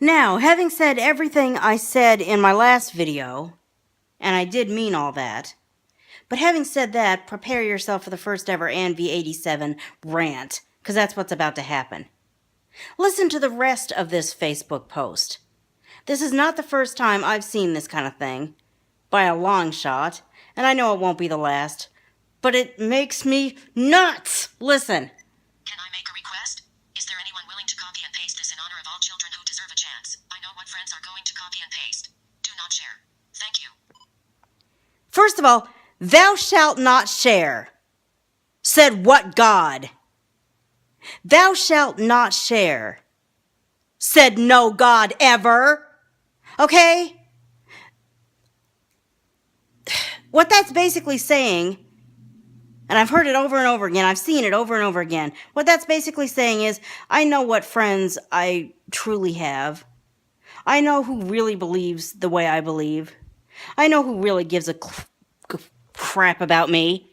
Now, having said everything I said in my last video, and I did mean all that, but having said that, prepare yourself for the first ever ANV87 rant, because that's what's about to happen. Listen to the rest of this Facebook post. This is not the first time I've seen this kind of thing, by a long shot, and I know it won't be the last, but it makes me nuts! Listen. Can I make a request? Is there anyone willing to copy and paste this in honor of all children who deserve a chance? I know what friends are going to copy and paste. Do not share. Thank you. First of all, thou shalt not share. Said what God? Thou shalt not share. Said no God ever. Okay? What that's basically saying, and I've heard it over and over again, I've seen it over and over again, what that's basically saying is, I know what friends I truly have. I know who really believes the way I believe. I know who really gives a crap about me.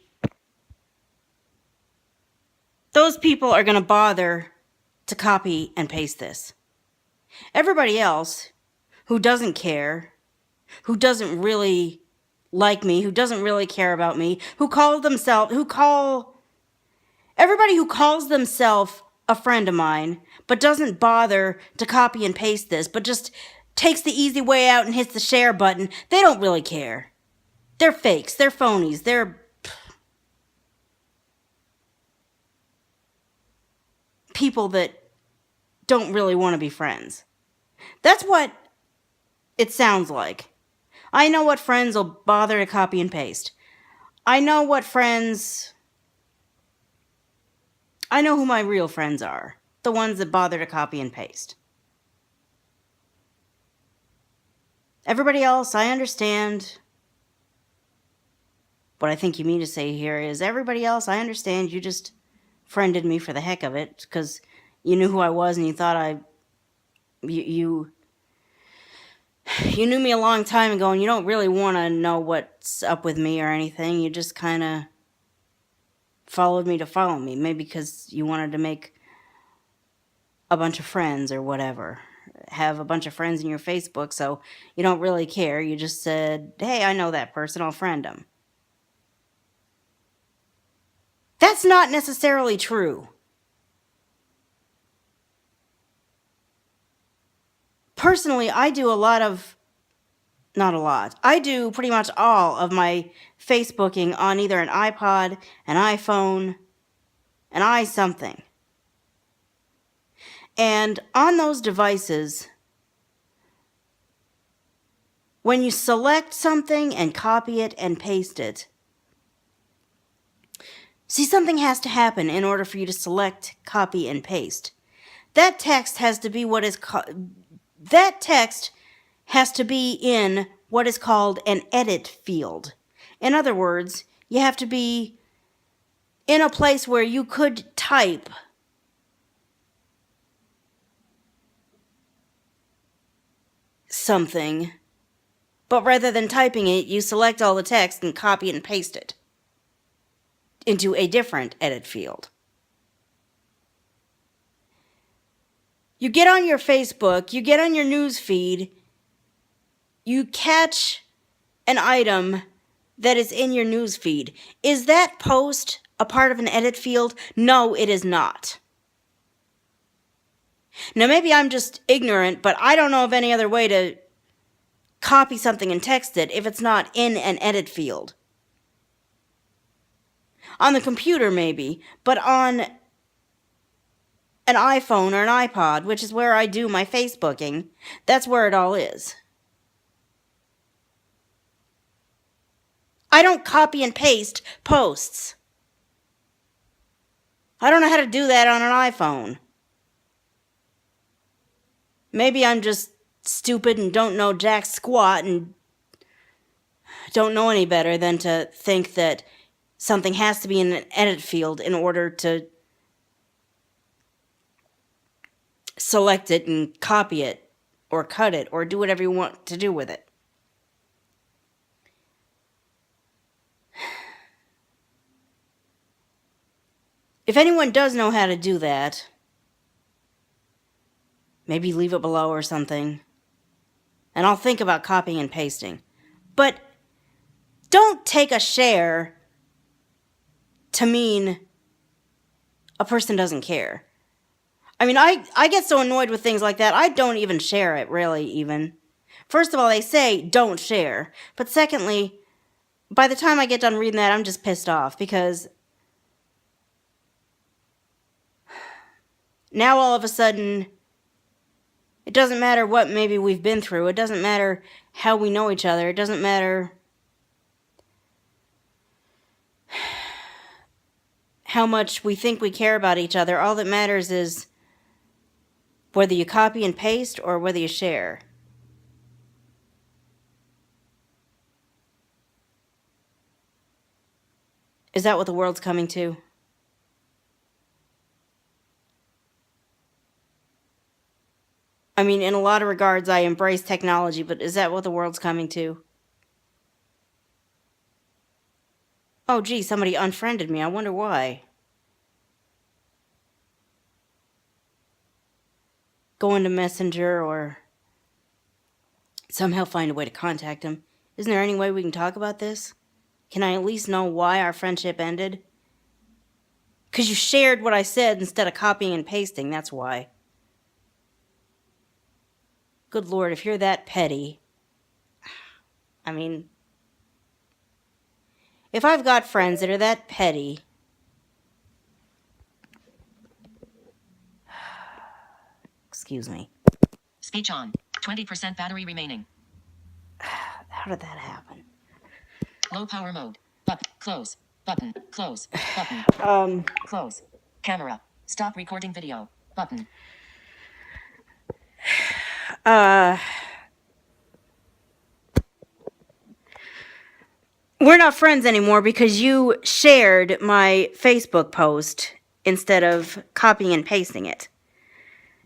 Those people are going to bother to copy and paste this. Everybody else who doesn't care, who doesn't really like me, who doesn't really care about me, everybody who calls themselves a friend of mine, but doesn't bother to copy and paste this, but just takes the easy way out and hits the share button, they don't really care. They're fakes, they're phonies, they're people that don't really want to be friends. That's what it sounds like. I know what friends will bother to copy and paste. I know who my real friends are. The ones that bother to copy and paste. Everybody else, I understand. What I think you mean to say here is, everybody else, I understand you just friended me for the heck of it, because you knew who I was and you thought you knew me a long time ago, and you don't really want to know what's up with me or anything. You just kind of followed me to follow me. Maybe because you wanted to make a bunch of friends or whatever. Have a bunch of friends in your Facebook, so you don't really care. You just said, hey, I know that person, I'll friend them. That's not necessarily true. Personally, I do I do pretty much all of my Facebooking on either an iPod, an iPhone, an iSomething. And on those devices, when you select something and copy it and paste it, see, something has to happen in order for you to select, copy, and paste. That text has to be in what is called an edit field. In other words, you have to be in a place where you could type something, but rather than typing it, you select all the text and copy it and paste it into a different edit field. You get on your Facebook, you get on your news feed, you catch an item that is in your news feed. Is that post a part of an edit field? No, it is not. Now, maybe I'm just ignorant, but I don't know of any other way to copy something and text it if it's not in an edit field. On the computer, maybe, but on an iPhone or an iPod, which is where I do my Facebooking, that's where it all is. I don't copy and paste posts. I don't know how to do that on an iPhone. Maybe I'm just stupid and don't know jack squat and don't know any better than to think that something has to be in an edit field in order to select it and copy it or cut it or do whatever you want to do with it. If anyone does know how to do that, maybe leave it below or something. And I'll think about copying and pasting. But don't take a share to mean a person doesn't care. I mean, I get so annoyed with things like that, I don't even share it, really, even. First of all, they say don't share. But secondly, by the time I get done reading that, I'm just pissed off because now all of a sudden, it doesn't matter what maybe we've been through. It doesn't matter how we know each other. It doesn't matter how much we think we care about each other. All that matters is whether you copy and paste or whether you share. Is that what the world's coming to? I mean, in a lot of regards, I embrace technology, but is that what the world's coming to? Oh, gee, somebody unfriended me. I wonder why. Go into Messenger or somehow find a way to contact him. Isn't there any way we can talk about this? Can I at least know why our friendship ended? Because you shared what I said instead of copying and pasting, that's why. Good Lord, if you're that petty. I mean, if I've got friends that are that petty, excuse me. Speech on. 20% battery remaining. How did that happen? Low power mode. Close. Button. Close. Button. Close. Camera. Stop recording video. Button. We're not friends anymore because you shared my Facebook post instead of copying and pasting it.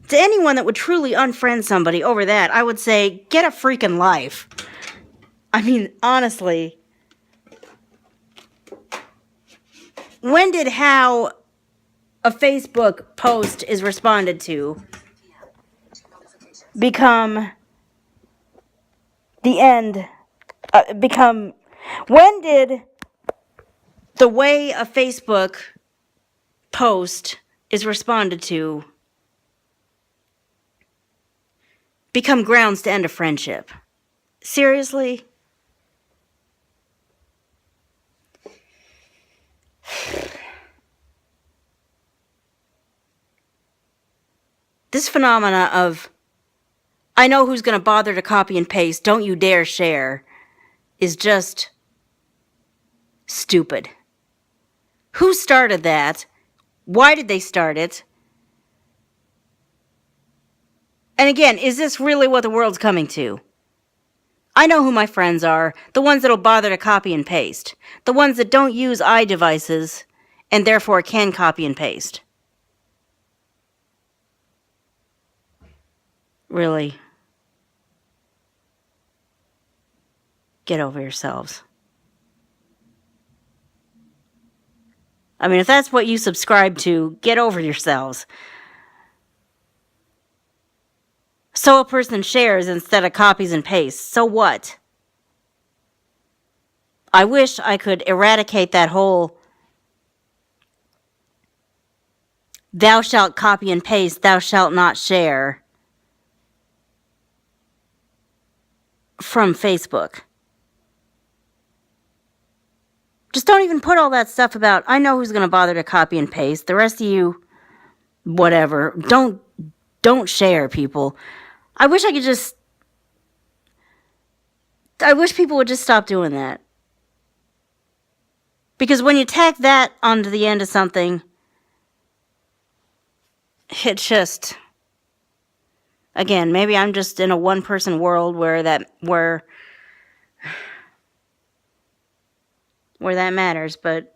To anyone that would truly unfriend somebody over that, I would say, get a freaking life. I mean, honestly. When did how a Facebook post is responded to become the end? When did the way a Facebook post is responded to become grounds to end a friendship? Seriously? This phenomena of, I know who's going to bother to copy and paste, don't you dare share, is just stupid. Who started that? Why did they start it? And again, is this really what the world's coming to? I know who my friends are, the ones that'll bother to copy and paste, the ones that don't use iDevices and therefore can copy and paste. Really? Get over yourselves. I mean, if that's what you subscribe to, get over yourselves. So a person shares instead of copies and pastes. So what? I wish I could eradicate that whole thou shalt copy and paste, thou shalt not share from Facebook. Just don't even put all that stuff about, I know who's going to bother to copy and paste. The rest of you, whatever. Don't share, people. I wish people would just stop doing that. Because when you tack that onto the end of something, it's just, again, maybe I'm just in a one-person world where that matters, but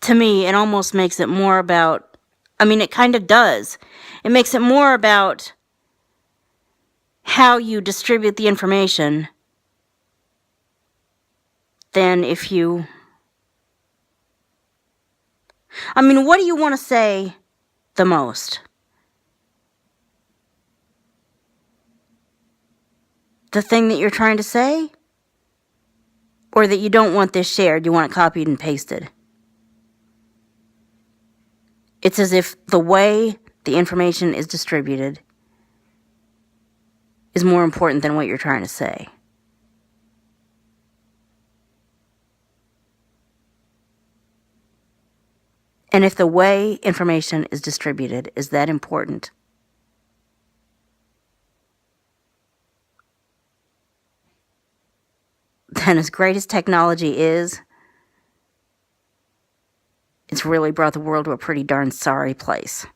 to me, it almost makes it more about, I mean, it kind of does. It makes it more about how you distribute the information than if you... I mean, what do you want to say the most? The thing that you're trying to say? Or that you don't want this shared, you want it copied and pasted? It's as if the way the information is distributed is more important than what you're trying to say. And if the way information is distributed is that important, then as great as technology is, it's really brought the world to a pretty darn sorry place.